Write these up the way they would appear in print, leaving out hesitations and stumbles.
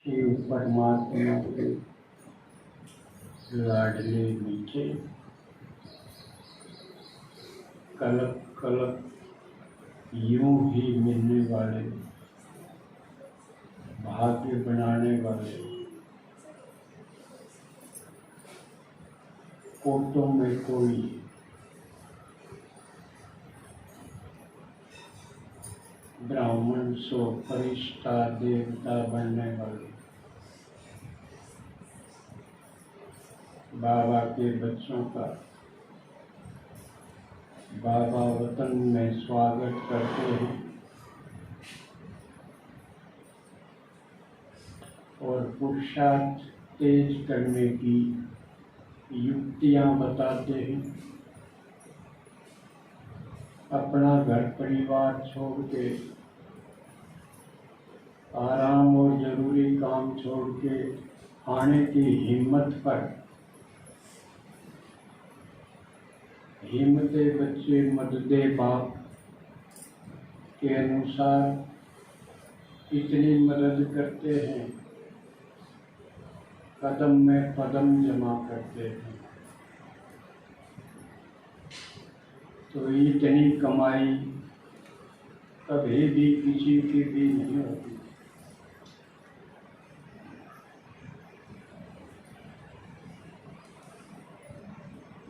शिव परमात्मा के लाडले मीठे कलप कलप यूं ही मिलने वाले भाग्य बनाने वाले कोटों में कोई ब्राह्मण सो फरिश्ता देवता बनने वाले बाबा के बच्चों का बाबा वतन में स्वागत करते हैं और पुरुषार्थ तेज करने की युक्तियां बताते हैं। अपना घर परिवार छोड़ के आराम और जरूरी काम छोड़ के आने की हिम्मत पर हिम्मते बच्चे मददे बाप के अनुसार इतनी मदद करते हैं, कदम में कदम जमा करते हैं। तो इतनी कमाई कभी भी किसी की भी नहीं होती।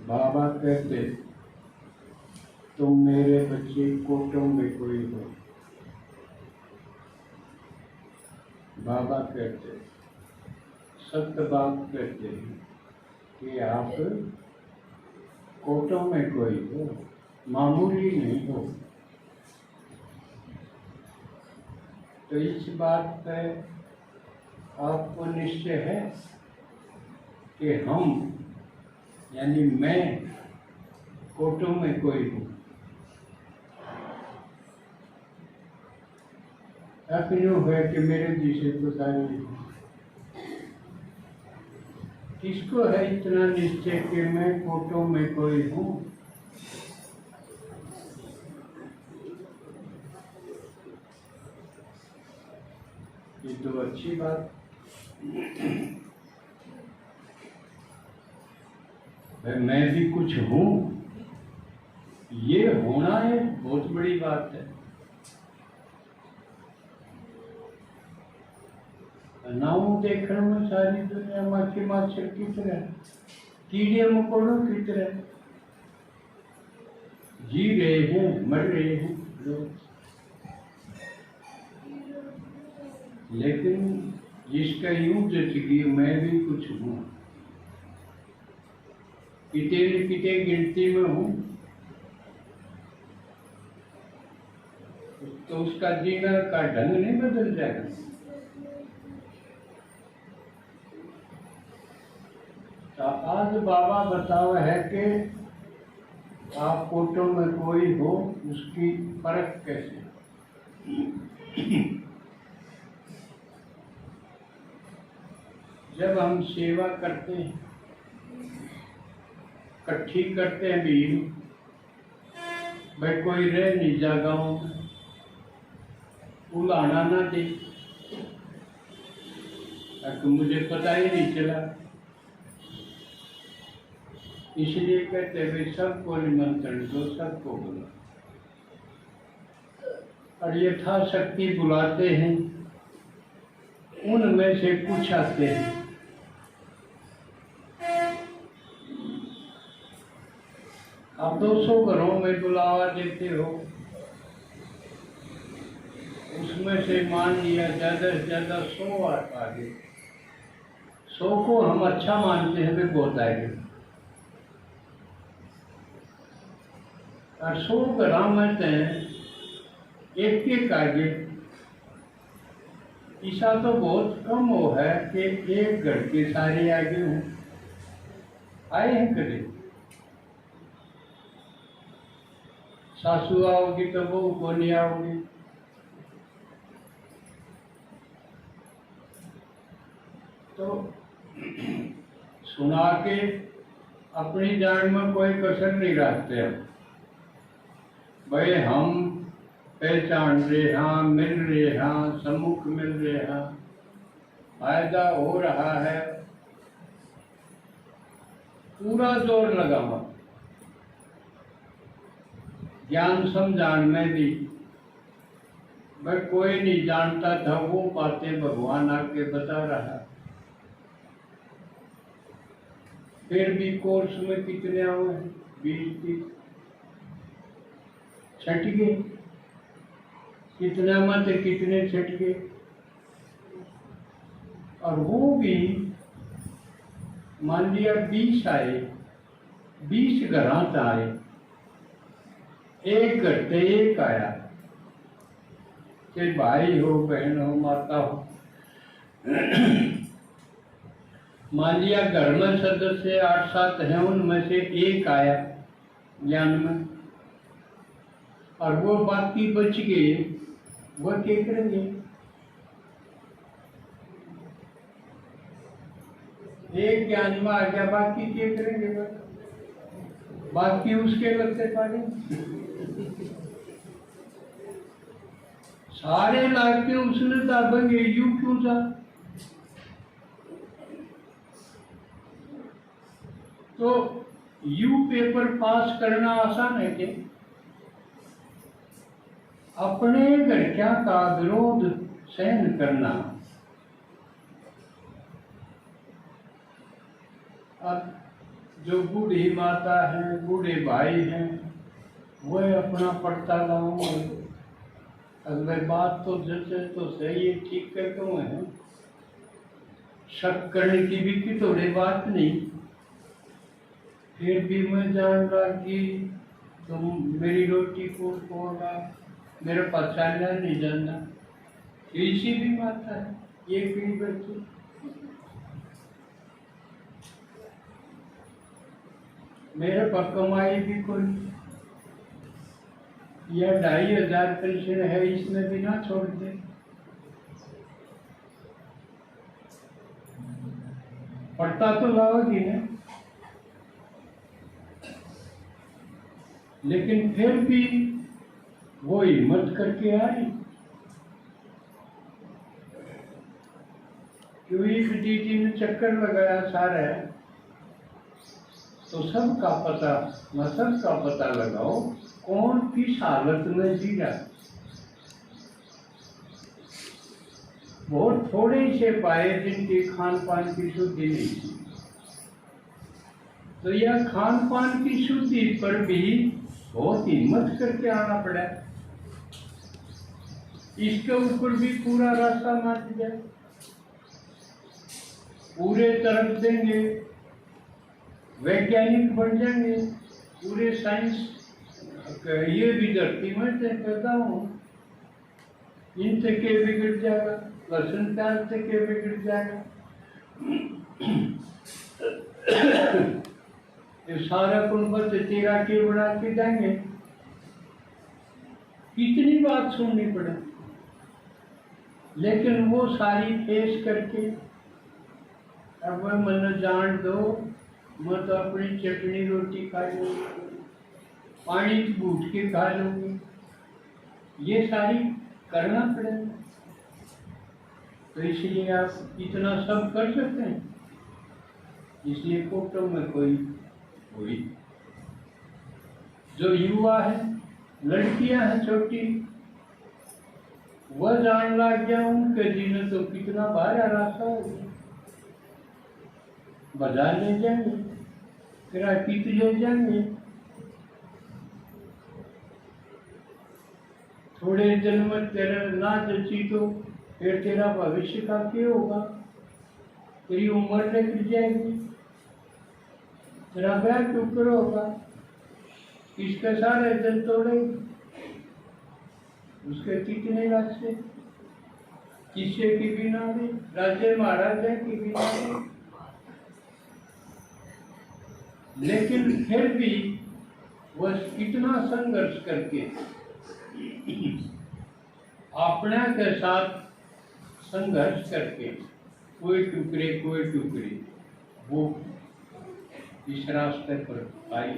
बाबा कहते तुम मेरे बच्चे कोटों में कोई हो। बाबा कहते सत्य बात कहते हैं कि आप कोटों में कोई हो, मामूली नहीं हो। तो इस बात पे आपको निश्चय है कि हम यानी मैं कोटों में कोई हूँ। क्यों है कि मेरे जिसे तो सारी किसको है इतना निश्चय कि मैं कोटों में कोई हूँ? ये तो अच्छी बात। मैं भी कुछ हूँ, ये होना है बहुत बड़ी बात है। नाम देखने में सारी दुनिया माछी माछर की तरह, कीड़े मकोड़ों की तरह जी रहे हैं, मर रहे हैं लोग। लेकिन जिसका यूं जचगी मैं भी कुछ हूँ, किते न किते गिनती में हूँ, तो उसका जीना का ढंग नहीं बदल जाएगा। तो आज बाबा बतावा है कि आप कोटों में कोई हो, उसकी परख कैसे। जब हम सेवा करते हैं, इकट्ठी करते हैं भीड़, भाई कोई रह नहीं जा गाँव में, उलाना ना दे, ताकि मुझे पता ही नहीं चला। इसलिए कहते भाई सबको निमंत्रण दो, सबको बुला। और यथाशक्ति बुलाते हैं, उनमें से कुछ आते हैं। आप 200 घरों में बुलावा देते हो, उसमें से मान लिया ज्यादा से ज्यादा 100 आ गए। 100 को हम अच्छा मानते हैं, वे बहुत आएंगे। और 100 घरों में से एक एक आगे, ऐसा तो बहुत कम हो है कि एक घर के सारे आगे हों। आए हैं कभी? सासू आओगी तो वो को नहीं आओगी। तो सुना के अपनी जान में कोई कसर नहीं रखते हम। भाई हम पहचान रहे हाँ, मिल रहे हाँ, सम्मुख मिल रहे हाँ, फायदा हो रहा है, पूरा जोर लगावा ज्ञान समझान में भी। भाई कोई नहीं जानता था, वो बातें भगवान आके बता रहा। फिर भी कोर्स में कितने हुए, 20-30 छट गए, कितना मत कितने छट गए। और वो भी मान लिया 20 आए, 20 घरात आए, एक घरते एक आया, चाहे भाई हो, बहन हो, माता हो। मान लिया घर में सदस्य 8-7 हैं, उनमें से एक आया ज्ञान में, और वो बाकी बच गए, वो क्या करेंगे? एक ज्ञान में आ गया, बाकी क्या करेंगे? बाकी उसके लगते पानी सारे लाके उसने दाबेंगे, यू क्यों था? तो यू पेपर पास करना आसान है क्या? अपने घर क्या का विरोध सहन करना। अब जो बूढ़ी माता है, बूढ़े भाई हैं, वह अपना पड़ता लाऊंगे। अगर बात तो जैसे तो सही है, ठीक करते हुए हैं, शक करने की भी की थोड़ी बात नहीं। फिर भी मैं जान रहा कि तुम मेरी रोटी को खोगा, मेरे पास चालना नहीं जानना, इसी भी माता है ये कई बच्चे। मेरे पास कमाई भी कोई, यह 2500 पेंशन है, इसमें भी ना छोड़ दे। पढ़ता तो लाओगी ना, लेकिन फिर भी वो हिम्मत करके आई। क्यों एक दीदी ने चक्कर लगाया सारा, तो सबका पता, मैं सबका पता लगाओ कौन किस हालत में जी रहा। बहुत थोड़े से पाए जिनके खान पान की शुद्धि नहीं थी, तो यह खान पान की शुद्धि पर भी बहुत हिम्मत करके आना पड़ा। इसके ऊपर भी पूरा रास्ता मार दिया, पूरे तरफ देंगे, वैज्ञानिक बन जाएंगे, पूरे साइंस। ये भी धरती में पैदा हो, इनसे के बिगड़ जाएगा, लसन प्यार से के बिगड़ जाएगा। ये सारा कुंभ से तेरा के बना के जाएंगे। कितनी बात सुननी पड़े, लेकिन वो सारी फेस करके अब मन जान दो, मैं तो अपनी चटनी रोटी खा लूंगी, पानी बूट के खा लूंगी, ये सारी करना पड़ेगा। तो इसलिए आप इतना सब कर सकते हैं, इसलिए कोटों में कोई जो युवा है, लड़कियां हैं छोटी, वह जान लग गया, उनके जीने तो कितना भारा रास्ता होगा। बाजार ले जाएंगे, किराकित ले जाएंगे, थोड़े दिन में तेरा ना जची तो फिर तेरा भविष्य का क्या होगा? तेरी उम्र निकल जाएगी, तेरा ब्याह टुकड़ होगा, किसके सारे दिन तोड़ेगी, उसके कितने रास्ते, किससे की बिना भी, राजे महाराजा की बिना भी। लेकिन फिर भी वह कितना संघर्ष करके अपने के साथ संघर्ष करके कोई टुकड़े वो इस रास्ते पर आई,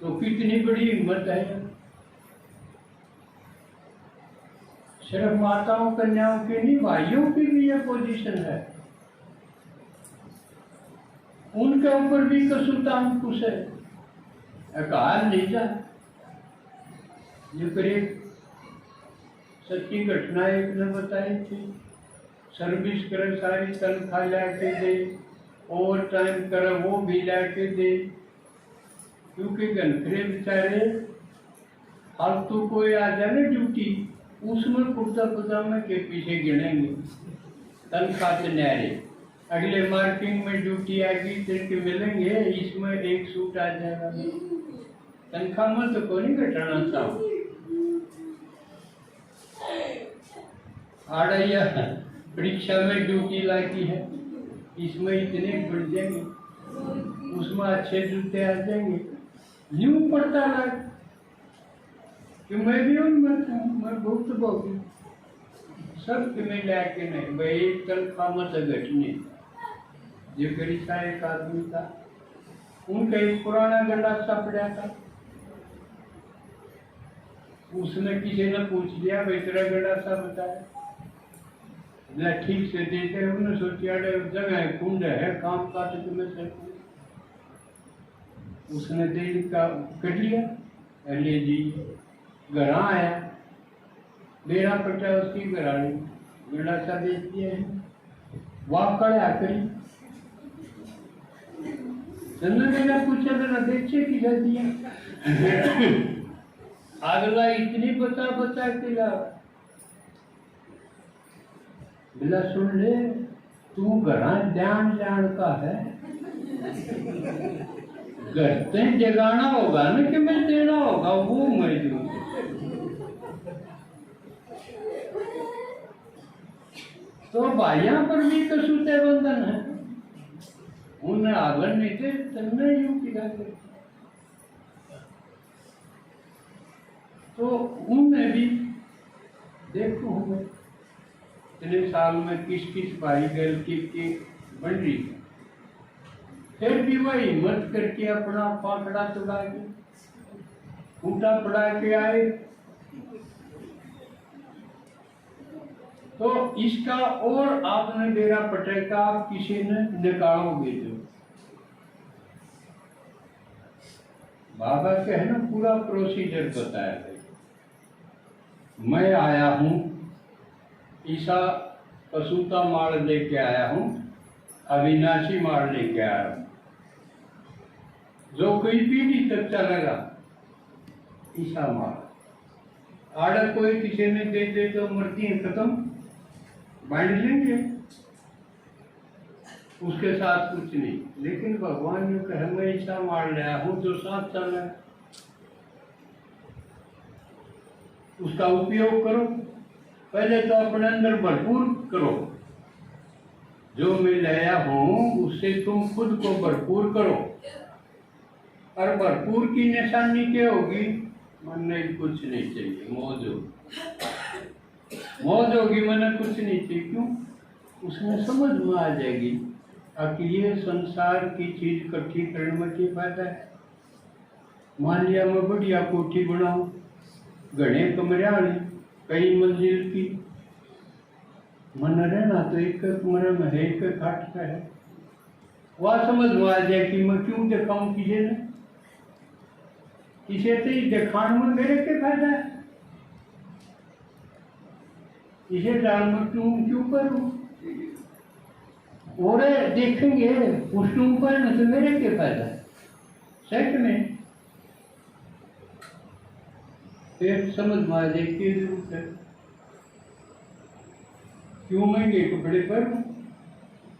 तो कितनी बड़ी हिम्मत है। सिर्फ माताओं कन्याओं की नहीं, भाइयों की भी ये पोजीशन है। उनके ऊपर भी कसूता अंकुश है। अकाल नहीं जा जो करीब सच्ची घटना एक ने बताई थी। सर्विस करे सारी तनख्वाह लाके दे, ओवर टाइम करे वो भी लाके दे, क्योंकि घनखरे बेचारे फालतू कोई आ जाए ना ड्यूटी, उसमें कुर्ता पजामे के पीछे गिनेंगे तनख्वाह से न्यारे। अगले मार्किंग में ड्यूटी आएगी जिनके मिलेंगे, इसमें एक सूट आ जाएगा। तनख्वाह में तो कोई नहीं घटाना चाहो। आड़ैया परीक्षा में ड्यूटी लाती है, इसमें इतने बढ़ जाएंगे, उसमें अच्छे जूते आ जाएंगे। न्यू पड़ता लाग कि मैं भी उनमें था, मैं भुक्त भोगी सब में लाके नहीं भाई। एक तनख्वाह मत घटने जो परीक्षा एक आदमी था, उनका एक पुराना गंडा सा पड़ा था। उसने किसी ने पूछ लिया भाई तेरा गंडा सा बताया, ठीक से देते। उन्होंने सोचा जगह है, कुंड है, काम का तो तुम्हें सकूं। उसने दिल का कट लिया, अरे जी घर आया, मेरा पटा उसकी घरानी गड़ा सा दे दिया है। वाह कड़े आकरी मैंने पूछा जरा देखिए कि दिया। अगला इतनी बता बता के ला बिला सुन ले, तू घरा ध्यान जान का है, घर ते जगाना होगा ना कि मैं देना होगा, वो मैं दूँ। तो भाइयों पर भी कसूते बंधन है, उन्हें आगन नहीं थे तन्ने यूं पिला के। तो उनमें भी देखो हमें इतने साल में किस किस भाई गलती की बन रही, फिर भी वह हिम्मत करके अपना पाकड़ा चुरा के खूंटा पड़ा के आए। तो इसका और आपने डेरा पटेगा, आप किसी ने निकालोगे जो बाबा के है ना पूरा प्रोसीजर बताया है। मैं आया हूँ ईसा पसूता मार लेके आया हूँ, अविनाशी मार लेके आया हूँ, जो कोई पीढ़ी तक चलेगा ईसा मार। आड़ा कोई किसी ने दे दे तो मृत्यु खत्म बांट लेंगे, उसके साथ कुछ नहीं। लेकिन भगवान ने कहा मैं ईसा मार लिया हूँ जो साथ चल रहा है, उसका उपयोग करो। पहले तो अपने अंदर भरपूर करो, जो मैं लाया हूं उससे तुम खुद को भरपूर करो। और भरपूर की निशानी क्या होगी? मन में कुछ नहीं चाहिए, मौज होगी, मौज होगी, मन कुछ नहीं चाहिए। क्यों? उसमें समझ में आ जाएगी कि ये संसार की चीज इकट्ठी करने में क्या फायदा है। मान लिया मैं बढ़िया कोठी बनाऊं, घने कमरे आने, कई मंजिल की, मन रहना तो एक कमरे में है, एक खाट का है। वह समझ में आ जाए कि मैं क्यों दिखाऊं किसी ने, किसी से दिखाने में मेरे क्या फायदा है, इसे डाल में क्यों करूं। और देखेंगे उसके ऊपर न तो मेरे क्या फायदा है। सच में फिर समझ में आ जाए की जरूरत है, क्यों महंगे कपड़े पर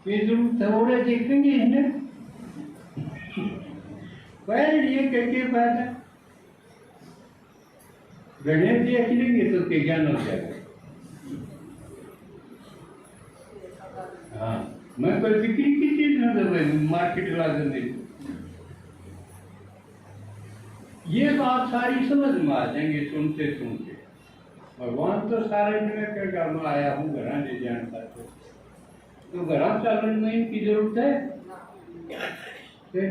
ये जरूरत है। और देखेंगे इन्हें पहले लिए क्या फायदा, गणेश देख लेंगे तो क्या ज्ञान हो जाएगा। हाँ, मैं कोई बिक्री की चीज ना दे मार्केट ला दे, ये बात सारी समझ में आ जाएंगे सुनते सुनते। भगवान तो सारे जगह कहेगा मैं आया हूँ घर ले जानता, तो घर चलने में इनकी जरूरत है। फिर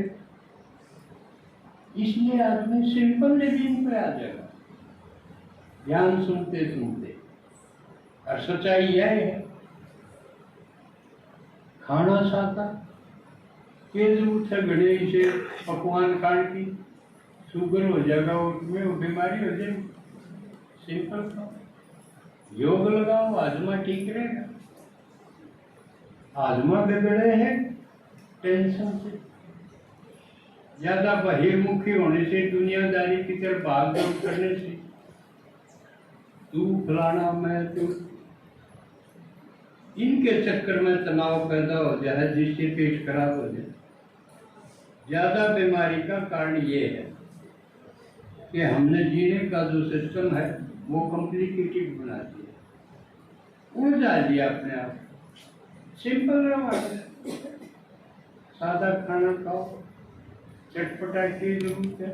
इसलिए आदमी सिंपल लिविंग पे आ जाएगा ज्ञान सुनते सुनते। और सच्चाई यह है, खाना सादा के जरूरत है गणे से पकवान खाने की, शुगर हो जाएगा उसमें, वो बीमारी हो जाएगी। सिंपल खाओ, योग लगाओ, हाजमा ठीक रहेगा। हाजमा बिगड़े हैं टेंशन से, ज्यादा बहिर्मुखी होने से, दुनियादारी की तरफ भाग दौड़ करने से, तू फलाना मैं तू, इनके चक्कर में तनाव पैदा हो जाए जिससे पेट खराब हो जाए। ज्यादा बीमारी का कारण ये है कि हमने जीने का जो सिस्टम है वो कॉम्प्लिकेटेड बना दिया, उलझा दिया अपने आप। सिंपल रहो, सादा खाना खाओ, चटपटा की जरूरत है,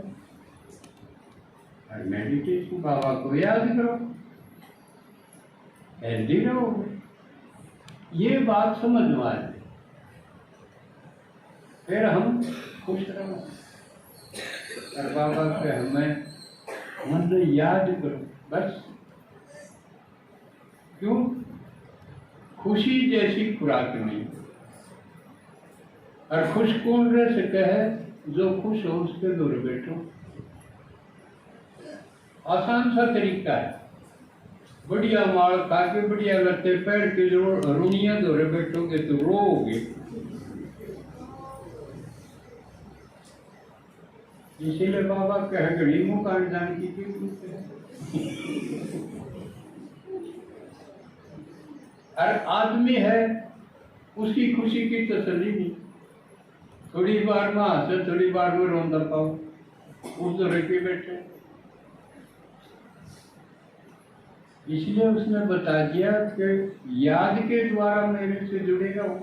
और मेडिटेशन, बाबा को याद करो, हेल्दी रहोगे। ये बात समझ में आ जाए, फिर हम खुश रहो। और बाबा के हमें मन याद करो बस। क्यों? खुशी जैसी खुराक नहीं, और खुश कौन रह सके है? जो खुश हो उसके दूर बैठो। आसान सा तरीका है, बढ़िया माल खा के, बढ़िया लत्ते पैर के रुनिया दौरे बैठोगे तो रोओगे। इसीलिए बाबा कह घड़ी मुँह काट जाने की हर आदमी है, उसकी खुशी की तसल्ली नहीं। थोड़ी बार में हंसे, थोड़ी बार में रोंदा पाओ, उस दौरे के बैठे। इसलिए उसने बता दिया कि याद के द्वारा मेरे से जुड़ेगा वो,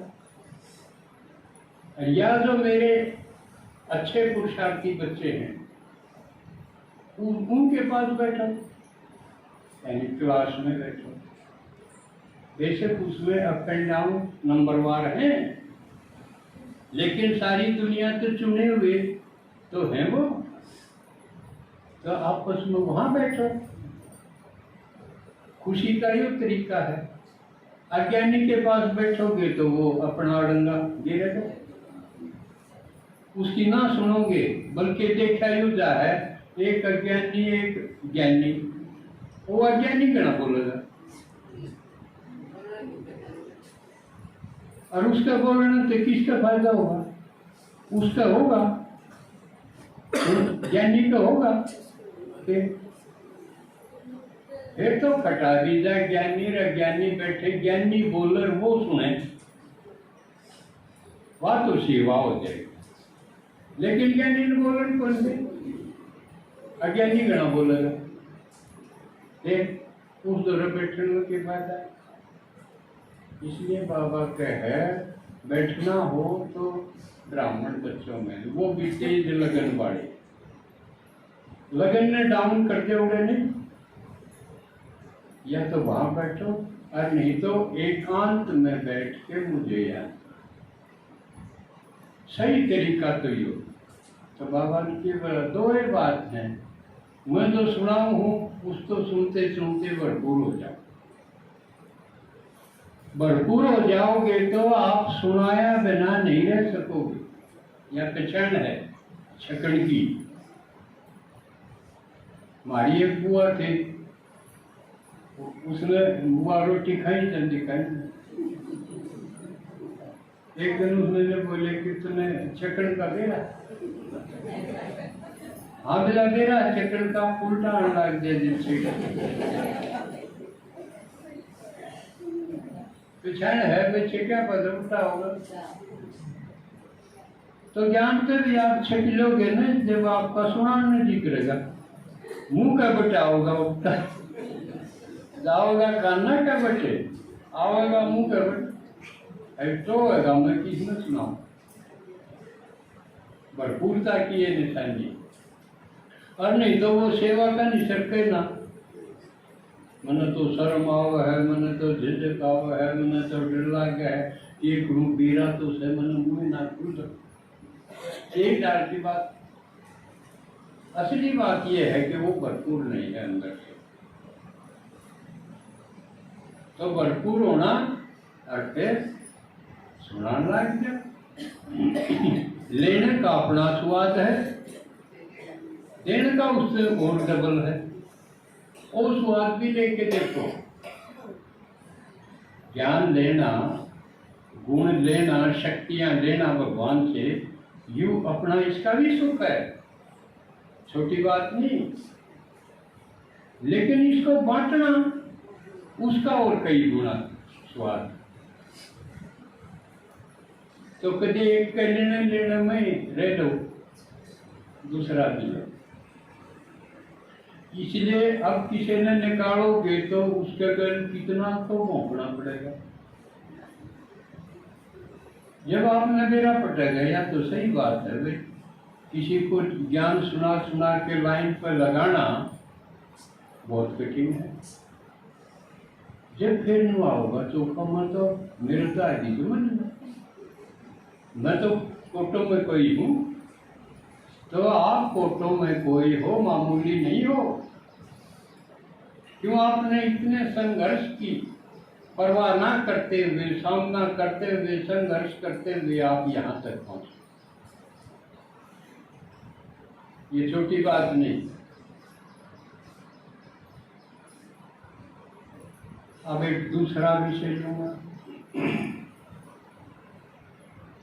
या जो मेरे अच्छे पुरुषार्थी बच्चे हैं उनके पास बैठो, यानी क्लास में बैठो। बेशक उसमें अप एंड डाउन नंबरवार हैं, लेकिन सारी दुनिया तो चुने हुए तो हैं वो, तो आपस में वहां बैठो। खुशी का ये तरीका है। अज्ञानी के पास बैठोगे तो वो अपना अड़ंगा गिरेगा, उसकी ना सुनोगे। बल्कि देखा युजा है, एक अज्ञानी एक ज्ञानी, वो अज्ञानी का ना बोलेगा, और उसका बोलने से किसका फायदा होगा? उसका होगा, ज्ञानी का होगा। फिर तो खटा भी जाए, ज्ञानी और अज्ञानी बैठे, ज्ञानी बोलर वो सुने, वह तो सेवा हो जाएगी। लेकिन ज्ञानी ने बोलन कौन से? अज्ञानी गणा बोलेगा। उस दौरे बैठने के बाद आए। इसलिए बाबा कहे बैठना हो तो ब्राह्मण बच्चों में, वो भी तेज लगन वाले, लगन ने डाउन कर दोगे नहीं, या तो वहां बैठो, और नहीं तो एकांत में बैठ के मुझे याद। सही तरीका तो यो। तो बाबा ने केवल दो ही बात है, मैं जो सुनाऊ हूँ उस तो सुनते सुनते भरपूर हो जाओ। भरपूर हो जाओगे तो आप सुनाया बिना नहीं रह सकोगे। यह कछण है छकड़ की। हमारी एक बुआ थी, उसने बुआ रोटी खाई जल्दी खाई। एक दिन उसने बोले कि तूने छकड़ का दे रहा? हाँ मिला दे रहा, छकड़ का उल्टा लग गया जिससे पिछड़ है, बच्चे क्या पता उल्टा होगा। तो जानते भी आप छक लोगे ना, जब आपका सुनाने दिखेगा, मुंह का बटा होगा उठता, जाओगा काना का बटे, आवेगा मुंह का बटे, तो होगा मैं किसने सुनाऊं। भरपूरता की ये निशानी, और नहीं तो वो सेवा का निसर्ग ना। मन तो शर्म आव है, मन तो झिझक आव है, मन तो डर लाग है, एक रूप बीरा तो से मन मुँह ना खुल। एक डाल की बात। असली बात यह है कि वो भरपूर नहीं है अंदर से। तो भरपूर होना अटे सुनाना क्या। लेने का अपना स्वाद है, देने का उससे और डबल है। और स्वाद भी लेके देखो, ज्ञान लेना, गुण लेना, शक्तियां लेना भगवान से, यू अपना इसका भी सुख है, छोटी बात नहीं। लेकिन इसको बांटना, उसका और कई गुना स्वाद। तो कभी एक का लेने लेने में रह लो, दूसरा भी लो। इसलिए अब किसी ने निकालोगे तो उसके घर कितना तो भोंकना पड़ेगा। जब आपने मेरा पटक गया तो सही बात है भाई, किसी को ज्ञान सुना सुना के लाइन पर लगाना बहुत कठिन है। जब फिर नुआ होगा तो कमा तो मेरे तो आदि जो मैं तो फोटो में कोई हूँ, तो आप फोटो में कोई हो, मामूली नहीं हो। क्यों आपने इतने संघर्ष की परवाह ना करते हुए, सामना करते हुए, संघर्ष करते हुए आप यहाँ तक पहुँचे। ये छोटी बात नहीं। अब एक दूसरा विषय लूंगा।